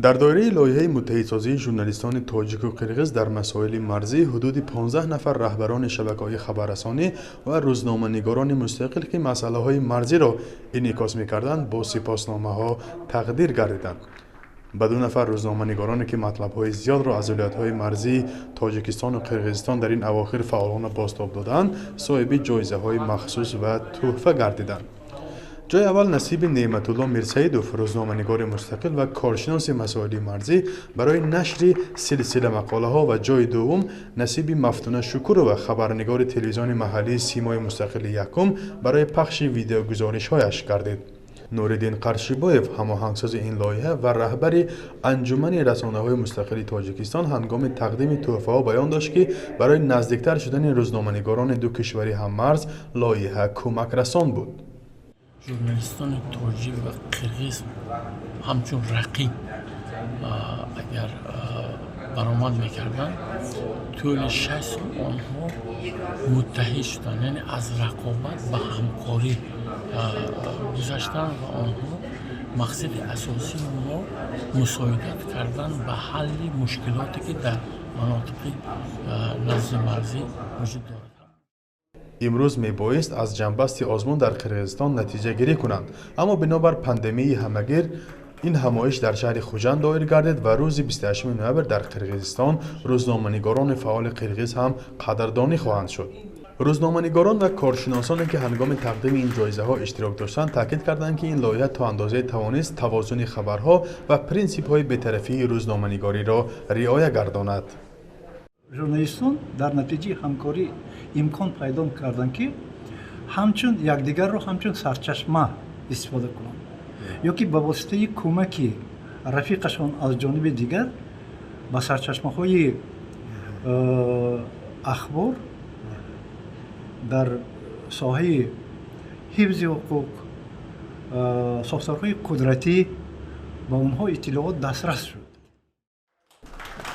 дар доираи лоиҳаи муттаҳидсозии журналистони тоҷику қирғиз дар масоили марзӣ ҳудуди 15 нафар раҳбарони шабакаҳои хабаррасонӣ ва рӯзноманигорони мустақил ки масъалаҳои марзиро инъикос мекарданд бо сипосномаҳо тақдир гардиданд. ба 2 нафар рӯзноманигороне ки матлабҳои зиёдро аз вилоятҳои марзии тоҷикистону қирғизистон дар ин авохир фаъолона бозтоб доданд соҳиби ҷоизаҳои махсус ва тӯҳфа гардиданд. ҷойи аввал насиби неъматулло мирсаидов рӯзноманигори мустақил ва коршиноси масоили марзӣ барои нашри силсила мақолаҳо ва ҷойи дуввум насиби мафтуна шукурова хабарнигори телевизиони маҳаллии симои мустақили якум барои пахши видеогузоришҳояш гардид. нуриддин қаршибоев ҳамоҳангсози ин лоиҳа ва раҳбари анҷумани расонаҳои мустақили тоҷикистон ҳангоми тақдими тӯҳфаҳо баён дошт ки барои наздиктар шудани рӯзноманигорони ду кишвари ҳаммарз лоиҳа кӯмакрасон буд. журналистони тоҷик ва қирғиз ҳамчун рақиб агар баромад мекарданд тӯли 6 сол онҳо муттаҳид шуданд, яъне аз рақобат ба ҳамкорӣ гузаштанд ва онҳо мақсади асосии онҳо мусоидат кардан ба ҳалли мушкилоте ки дар манотиқи назди марзӣ вуҷуд дорад. имрӯз мебоист аз ҷанбасти озмун дар қирғизистон натиҷагирӣ кунанд, аммо бинобар пандемияи ҳамагир ин ҳамоиш дар шаҳри хуҷанд доир гардид ва рӯзи 28 ноябр дар қирғизистон рӯзноманигорони фаъоли қирғиз ҳам қадрдонӣ хоҳанд шуд. рӯзноманигорон ва коршиносоне ки ҳангоми тақдими ин ҷоизаҳо иштирок доштанд таъкид карданд ки ин лоиҳа то андозае тавонист тавозуни хабарҳо ва принсипҳои бетарафии рӯзноманигориро риоя гардонад. журналистон дар натиҷаи ҳамкорӣ имкон пайдо карданд ки ҳамчун якдигарро ҳамчун сарчашма истифода кунанд ё ки ба воситаи кӯмаки рафиқашон аз ҷониби дигар ба сарчашмаҳои ахбор дар соҳаи ҳифзи ҳуқуқ сохторҳои қудратӣ ба онҳо иттилоот дастрас шуд.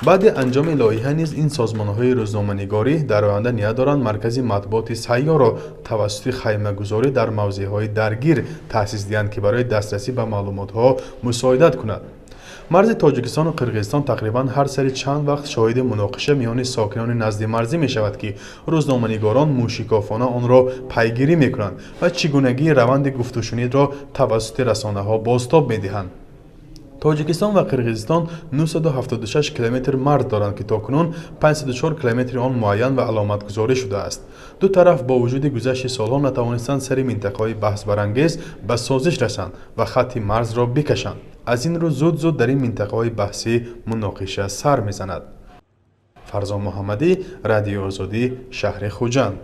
баъди анҷоми лоиҳа низ ин созмонҳои рӯзноманигорӣ дар оянда ният доранд маркази матбуоти сайёрро тавассути хаймагузорӣ дар мавзеъҳои даргир таъсис диҳанд ки барои дастрасӣ ба маълумотҳо мусоидат кунад. марзи тоҷикистону қирғизистон тақрибан ҳар сари чанд вақт шоҳиди муноқиша миёни сокинони назди марзӣ мешавад ки рӯзноманигорон мушикофона онро пайгирӣ мекунанд ва чӣ гунагии раванди гуфтушунидро тавассути расонаҳо бозтоб медиҳанд. тоҷикистон ва қирғизистон 976 километр марз доранд ки токунун 54 километри он муайян ва аломатгузорӣ шудааст. ду тараф бо вуҷуди гузашти солҳо натавонистанд сари минтақаҳои баҳсбарангез ба созиш расанд ва хатти марзро бикашанд. аз ин рӯ зуд дар ин минтақаҳои баҳсӣ муноқиша сар мезанад. фарзон муҳаммадӣ, радиои озодӣ, шаҳри хуҷанд.